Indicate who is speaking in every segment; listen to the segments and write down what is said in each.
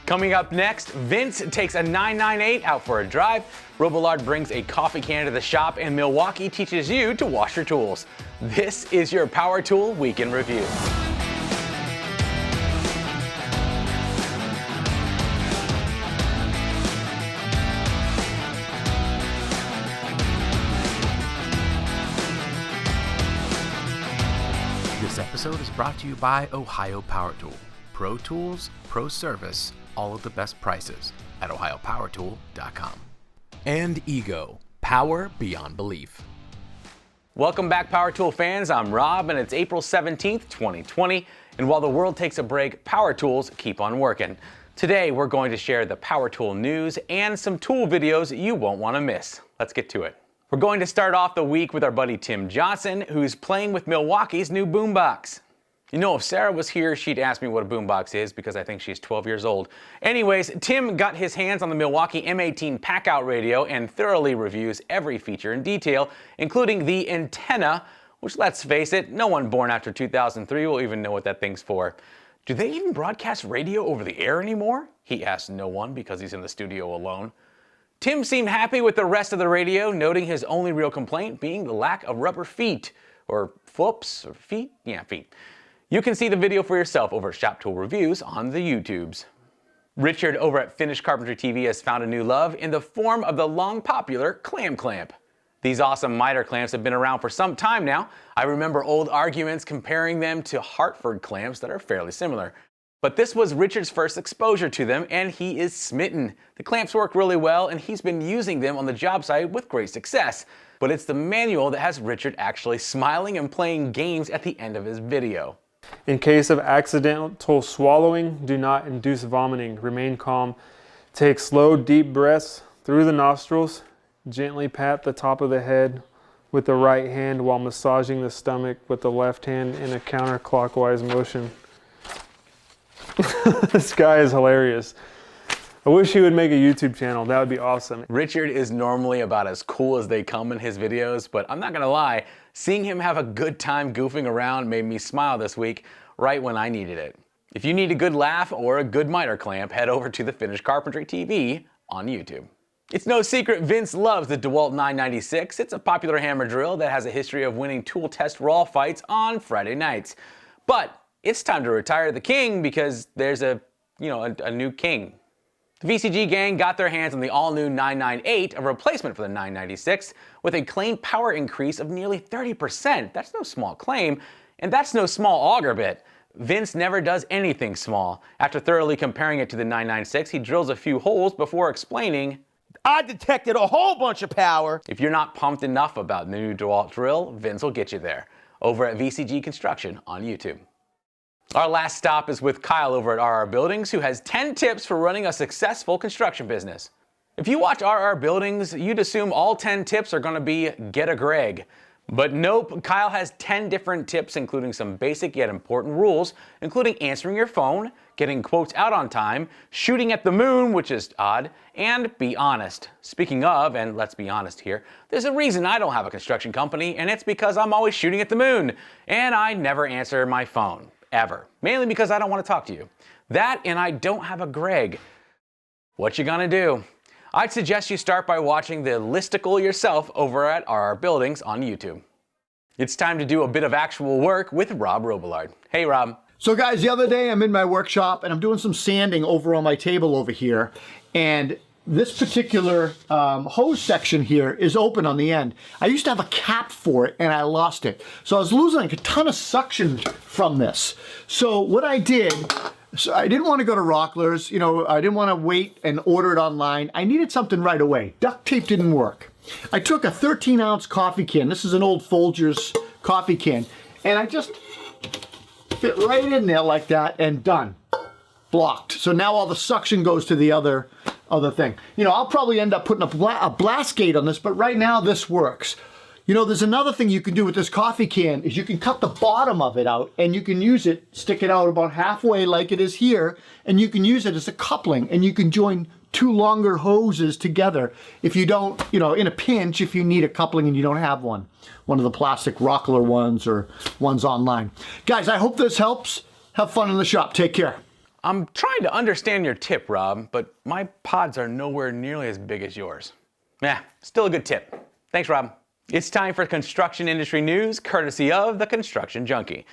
Speaker 1: Coming up next, Vince takes a 998 out for a drive, Robillard brings a coffee can to the shop, and Milwaukee teaches you to wash your tools. This is your Power Tool Week in Review.
Speaker 2: This episode is brought to you by Ohio Power Tool. Pro tools, pro service, all at the best prices at ohiopowertool.com. And Ego, power beyond belief.
Speaker 1: Welcome back, Power Tool fans. I'm Rob, and it's April 17th, 2020. And while the world takes a break, Power Tools keep on working. Today, we're going to share the Power Tool news and some tool videos you won't want to miss. Let's get to it. We're going to start off the week with our buddy Tim Johnson, who's playing with Milwaukee's new boombox. You know, if Sarah was here, she'd ask me what a boombox is because I think she's 12 years old. Anyways, Tim got his hands on the Milwaukee M18 packout radio and thoroughly reviews every feature in detail, including the antenna, which, let's face it, no one born after 2003 will even know what that thing's for. Do they even broadcast radio over the air anymore? He asked no one because he's in the studio alone. Tim seemed happy with the rest of the radio, noting his only real complaint being the lack of rubber feet, or foops, or feet? Yeah, feet. You can see the video for yourself over at Shop Tool Reviews on the YouTubes. Richard over at Finished Carpentry TV has found a new love in the form of the long popular Clam Clamp. These awesome miter clamps have been around for some time now. I remember old arguments comparing them to Hartford clamps that are fairly similar. But this was Richard's first exposure to them, and he is smitten. The clamps work really well, and he's been using them on the job site with great success. But it's the manual that has Richard actually smiling and playing games at the end of his video.
Speaker 3: In case of accidental swallowing, do not induce vomiting. Remain calm. Take slow, deep breaths through the nostrils. Gently pat the top of the head with the right hand while massaging the stomach with the left hand in a counterclockwise motion. This guy is hilarious. I wish he would make a YouTube channel. That would be awesome.
Speaker 1: Richard is normally about as cool as they come in his videos, but I'm not gonna lie, seeing him have a good time goofing around made me smile this week, right when I needed it. If you need a good laugh or a good miter clamp, head over to the Finished Carpentry TV on YouTube. It's no secret Vince loves the DeWALT 996. It's a popular hammer drill that has a history of winning tool test raw fights on Friday nights. But it's time to retire the king because there's a new king. The VCG gang got their hands on the all-new 998, a replacement for the 996, with a claimed power increase of nearly 30%. That's no small claim, and that's no small auger bit. Vince never does anything small. After thoroughly comparing it to the 996, he drills a few holes before explaining,
Speaker 4: I detected a whole bunch of power.
Speaker 1: If you're not pumped enough about the new DeWALT drill, Vince will get you there. Over at VCG Construction on YouTube. Our last stop is with Kyle over at RR Buildings, who has 10 tips for running a successful construction business. If you watch RR Buildings, you'd assume all 10 tips are going to be get a Greg. But nope, Kyle has 10 different tips, including some basic yet important rules, including answering your phone, getting quotes out on time, shooting at the moon, which is odd, and be honest. Speaking of, and let's be honest here, there's a reason I don't have a construction company, and it's because I'm always shooting at the moon, and I never answer my phone. Ever. Mainly because I don't want to talk to you. That and I don't have a Greg. What you gonna do? I'd suggest you start by watching the listicle yourself over at RR Buildings on YouTube. It's time to do a bit of actual work with Rob Robillard. Hey Rob.
Speaker 5: So guys, the other day I'm in my workshop and I'm doing some sanding over on my table over here, and this particular hose section here is open on the end. I used to have a cap for it and I lost it. So I was losing like a ton of suction from this. So what I did, so I didn't want to go to Rockler's, I didn't want to wait and order it online. I needed something right away. Duct tape didn't work. I took a 13-ounce coffee can. This is an old Folgers coffee can. And I just fit right in there like that and done. Blocked. So now all the suction goes to the other thing. I'll probably end up putting a blast gate on this, but right now this works. There's another thing you can do with this coffee can is you can cut the bottom of it out and you can use it, stick it out about halfway like it is here, and you can use it as a coupling, and you can join two longer hoses together if you don't, in a pinch, if you need a coupling and you don't have one of the plastic Rockler ones or ones online. Guys, I hope this helps. Have fun in the shop. Take care.
Speaker 1: I'm trying to understand your tip, Rob, but my pods are nowhere nearly as big as yours. Still a good tip. Thanks, Rob. It's time for construction industry news, courtesy of the Construction Junkie.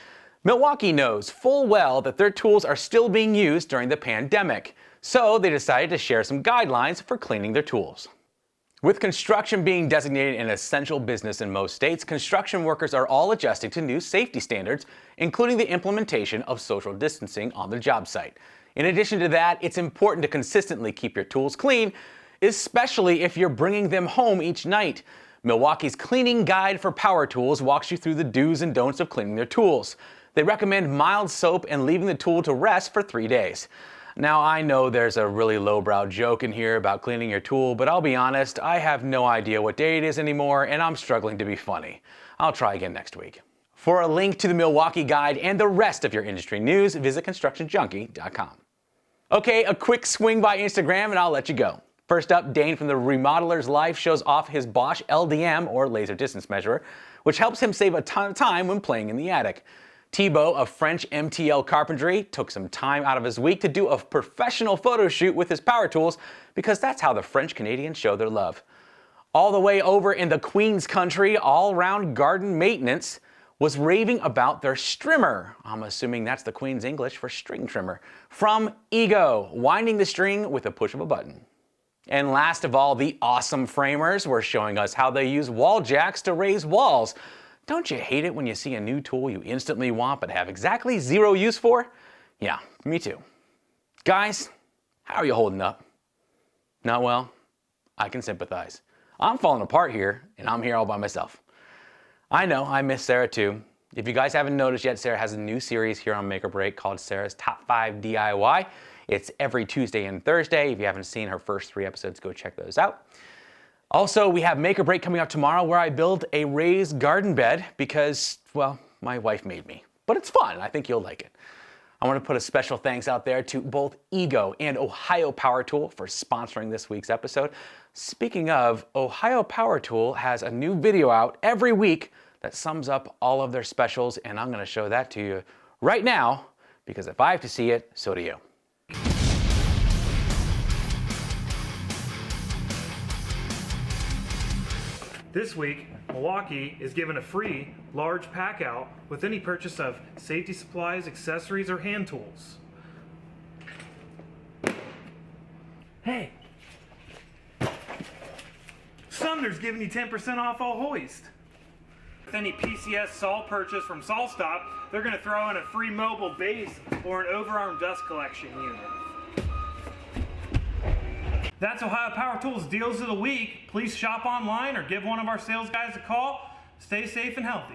Speaker 1: Milwaukee knows full well that their tools are still being used during the pandemic, so they decided to share some guidelines for cleaning their tools. With construction being designated an essential business in most states, construction workers are all adjusting to new safety standards, including the implementation of social distancing on the job site. In addition to that, it's important to consistently keep your tools clean, especially if you're bringing them home each night. Milwaukee's Cleaning Guide for Power Tools walks you through the do's and don'ts of cleaning their tools. They recommend mild soap and leaving the tool to rest for 3 days. Now, I know there's a really lowbrow joke in here about cleaning your tool, but I'll be honest, I have no idea what day it is anymore, and I'm struggling to be funny. I'll try again next week. For a link to the Milwaukee Guide and the rest of your industry news, visit ConstructionJunkie.com. Okay, a quick swing by Instagram and I'll let you go. First up, Dane from the Remodeler's Life shows off his Bosch LDM, or laser distance measurer, which helps him save a ton of time when playing in the attic. Thibaut of French MTL Carpentry took some time out of his week to do a professional photo shoot with his power tools, because that's how the French Canadians show their love. All the way over in the Queen's country, All-Round Garden Maintenance was raving about their strimmer. I'm assuming that's the Queen's English for string trimmer. From Ego, winding the string with a push of a button. And last of all, the awesome framers were showing us how they use wall jacks to raise walls. Don't you hate it when you see a new tool you instantly want but have exactly zero use for? Yeah, me too. Guys, how are you holding up? Not well? I can sympathize. I'm falling apart here, and I'm here all by myself. I know, I miss Sarah too. If you guys haven't noticed yet, Sarah has a new series here on Make or Break called Sarah's Top 5 DIY. It's every Tuesday and Thursday. If you haven't seen her first 3 episodes, go check those out. Also, we have Make or Break coming up tomorrow, where I build a raised garden bed because, well, my wife made me. But it's fun. I think you'll like it. I want to put a special thanks out there to both Ego and Ohio Power Tool for sponsoring this week's episode. Speaking of, Ohio Power Tool has a new video out every week that sums up all of their specials, and I'm going to show that to you right now, because if I have to see it, so do you.
Speaker 3: This week, Milwaukee is given a free large packout with any purchase of safety supplies, accessories, or hand tools. Hey! Sumner's giving you 10% off all hoist. With any PCS saw purchase from SawStop, they're going to throw in a free mobile base or an overarm dust collection unit. That's Ohio Power Tools Deals of the Week. Please shop online or give one of our sales guys a call. Stay safe and healthy.